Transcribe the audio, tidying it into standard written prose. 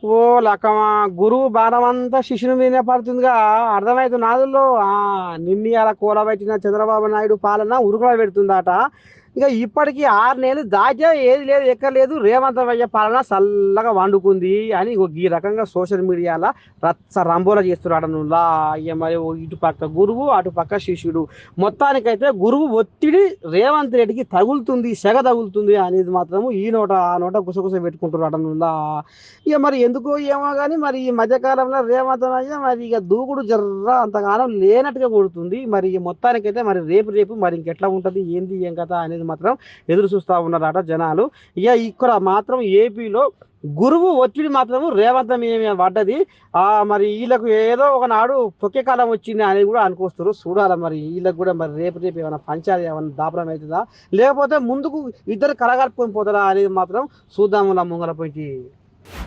ఓ లక్కమా, గురువు బాణమంతా శిష్యుని మీదనే పడుతుందిగా. అర్థమైతుంది నాదుల్లో. నిన్ని అలా కూలబెట్టిన చంద్రబాబు నాయుడు పాలన ఉరుకుల పెడుతుందట. ఇక ఇప్పటికీ 6 నెలలు దాటా ఏది లేదు ఎక్కర్లేదు, రేవంత్ అయ్య పాలన చల్లగా వండుకుంది అని ఈ రకంగా సోషల్ మీడియాలో రచ్చ రంబోలా చేస్తున్నాడు నువ్వులా. ఇక మరి ఇటు పక్క గురువు అటు పక్క శిష్యుడు, మొత్తానికైతే గురువు ఒత్తిడి రేవంత్ రెడ్డికి తగులుతుంది, సెగ తగులుతుంది అనేది మాత్రము ఈ నోట ఆ నోట గుసగుస పెట్టుకుంటున్నాడు నువ్వులా. ఇక మరి ఎందుకో ఏమో కానీ మరి ఈ మధ్యకాలంలో రేవంత్ అయ్య మరి ఇక దూకుడు జర్ర అంతగానం లేనట్టుగా కొడుతుంది. మరి ఇక మొత్తానికైతే మరి రేపు మరి ఇంకెట్లా ఉంటుంది ఏంది ఏం కథ అనేది మాత్రం ఎదురు చూస్తూ ఉన్నారట జనాలు. ఇక ఇక్కడ మాత్రం ఏపీలో గురువు ఒత్తిడి మాత్రం రేవంత్ మీద పడ్డది. మరి వీళ్ళకు ఏదో ఒకనాడు తొక్కే కాలం వచ్చింది అని కూడా అనుకొస్తారు. చూడాలి మరి వీళ్ళకి కూడా మరి రేపు ఏమైనా పంచాలి, ఏమైనా దాపడం అవుతుందా, లేకపోతే ముందుకు ఇద్దరు కలగలుపుకొని పోతారా అనేది మాత్రం చూద్దాము ముంగల పోయి.